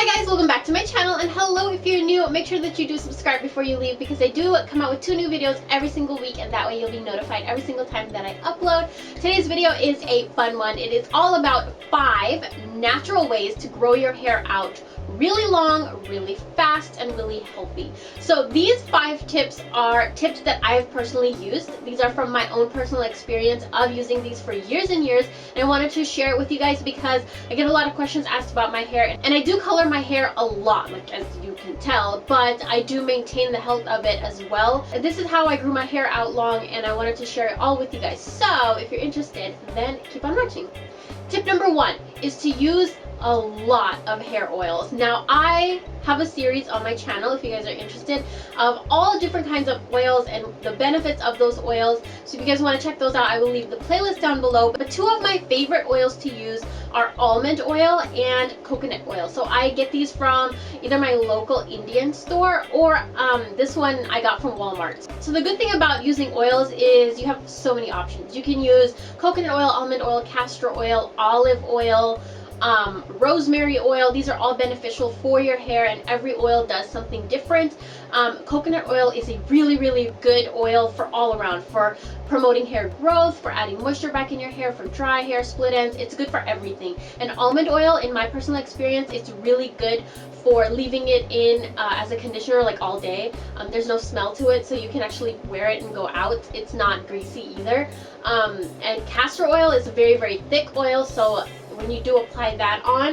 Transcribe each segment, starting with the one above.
Hi guys, welcome back to my channel, and hello if you're new. Make sure that you do subscribe before you leave because I do come out with 2 new videos every single week, and that way you'll be notified every single time that I upload. Today's video is a fun one. It is all about 5 natural ways to grow your hair out really long, really fast, and really healthy. So these 5 tips are tips that I have personally used. These are from my own personal experience of using these for years and years, and I wanted to share it with you guys because I get a lot of questions asked about my hair, and I do color my hair a lot, like as you can tell, but I do maintain the health of it as well. And this is how I grew my hair out long, and I wanted to share it all with you guys. So if you're interested, then keep on watching. Tip number 1 is to use a lot of hair oils. Now I have a series on my channel, if you guys are interested, of all different kinds of oils and the benefits of those oils. So if you guys want to check those out, I will leave the playlist down below. But 2 of my favorite oils to use are almond oil and coconut oil. So I get these from either my local Indian store or this one I got from Walmart. So the good thing about using oils is you have so many options. You can use coconut oil, almond oil, castor oil, olive oil, rosemary oil. These are all beneficial for your hair, and every oil does something different. Coconut oil is a really good oil for all around, for promoting hair growth, for adding moisture back in your hair, for dry hair, split ends. It's good for everything. And almond oil, in my personal experience, it's really good for leaving it in as a conditioner like all day. There's no smell to it, so you can actually wear it and go out. It's not greasy either. And castor oil is a very thick oil, so when you do apply that on,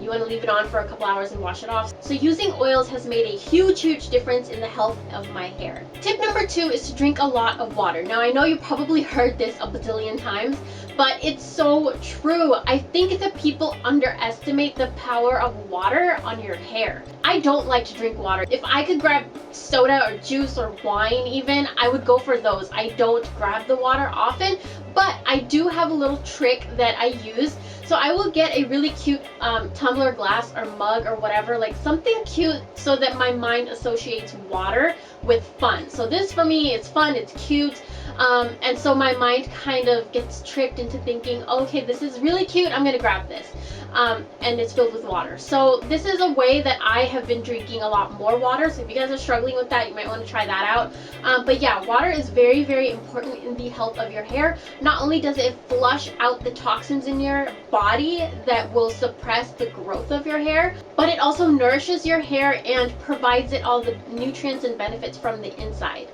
you want to leave it on for a couple hours and wash it off. So using oils has made a huge difference in the health of my hair. Tip number 2 is to drink a lot of water. Now I know you probably heard this a bazillion times, but it's so true. I think that people underestimate the power of water on your hair. I don't like to drink water. If I could grab soda or juice or wine even, I would go for those. I don't grab the water often, but I do have a little trick that I use. So I will get a really cute tumbler, glass, or mug or whatever, like something cute so that my mind associates water with fun. So this for me, it's fun, it's cute, and so my mind kind of gets tricked into thinking, okay, this is really cute, I'm gonna grab this. And it's filled with water. So this is a way that I have been drinking a lot more water. So if you guys are struggling with that, you might want to try that out. But yeah, water is very important in the health of your hair. Not only does it flush out the toxins in your body that will suppress the growth of your hair, but it also nourishes your hair and provides it all the nutrients and benefits from the inside.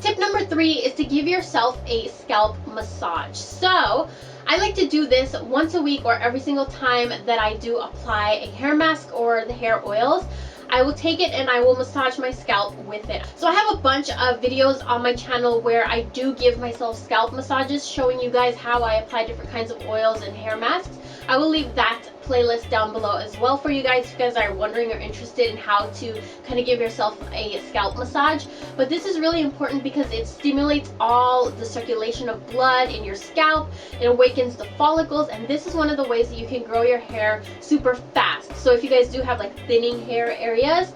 Tip number 3 is to give yourself a scalp massage. So I like to do this once a week or every single time that I do apply a hair mask or the hair oils. I will take it and I will massage my scalp with it. So I have a bunch of videos on my channel where I do give myself scalp massages, showing you guys how I apply different kinds of oils and hair masks. I will leave that playlist down below as well for you guys if you guys are wondering or interested in how to kind of give yourself a scalp massage. But this is really important because it stimulates all the circulation of blood in your scalp. It awakens the follicles, and this is one of the ways that you can grow your hair super fast. So if you guys do have like thinning hair areas,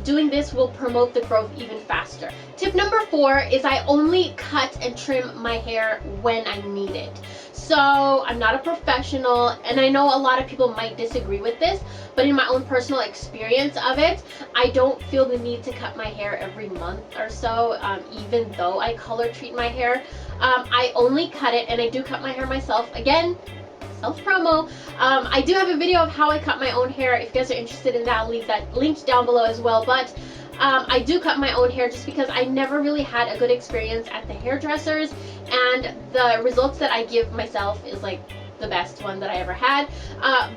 doing this will promote the growth even faster. Tip number 4 is I only cut and trim my hair when I need it. So I'm not a professional, and I know a lot of people might disagree with this, but in my own personal experience of it, I don't feel the need to cut my hair every month or so, even though I color treat my hair. I only cut it, and I do cut my hair myself. Again, self-promo. I do have a video of how I cut my own hair. If you guys are interested in that, I'll leave that linked down below as well. But I do cut my own hair just because I never really had a good experience at the hairdressers, and the results that I give myself is like the best one that I ever had.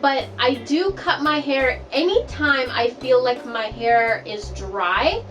But I do cut my hair anytime I feel like my hair is dry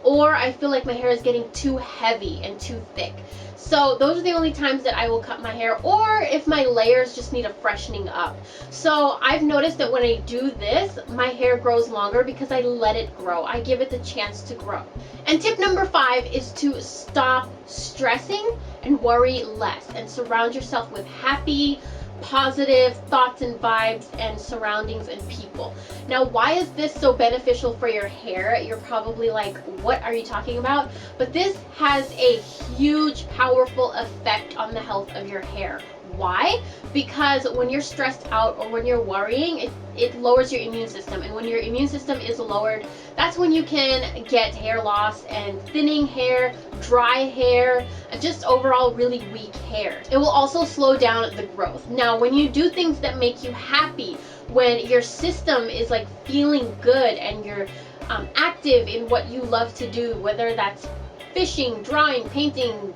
or I feel like my hair is getting too heavy and too thick. So those are the only times that I will cut my hair, or if my layers just need a freshening up. So I've noticed that when I do this, my hair grows longer because I let it grow. I give it the chance to grow. And tip number 5 is to stop stressing and worry less, and surround yourself with happy, positive thoughts and vibes and surroundings and people. Now, why is this so beneficial for your hair? You're probably like, what are you talking about? But this has a huge, powerful effect on the health of your hair. Why? Because when you're stressed out or when you're worrying, it lowers your immune system, and when your immune system is lowered, that's when you can get hair loss and thinning hair, dry hair, and just overall really weak hair. It will also slow down the growth. Now, when you do things that make you happy, when your system is like feeling good and you're active in what you love to do, whether that's fishing, drawing, painting,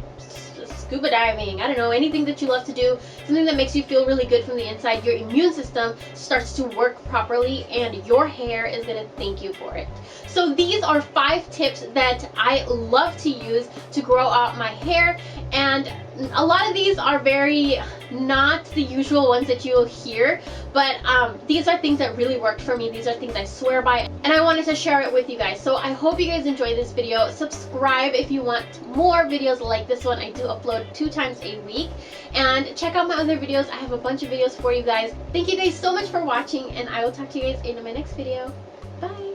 scuba diving, I don't know, anything that you love to do, something that makes you feel really good from the inside, your immune system starts to work properly and your hair is going to thank you for it. So these are 5 tips that I love to use to grow out my hair, and a lot of these are very not the usual ones that you'll hear, but these are things that really worked for me. These are things I swear by, and I wanted to share it with you guys. So I hope you guys enjoyed this video. Subscribe if you want more videos like this one. I do upload 2 times a week, and check out my other videos. I have a bunch of videos for you guys. Thank you guys so much for watching, and I will talk to you guys in my next video. Bye!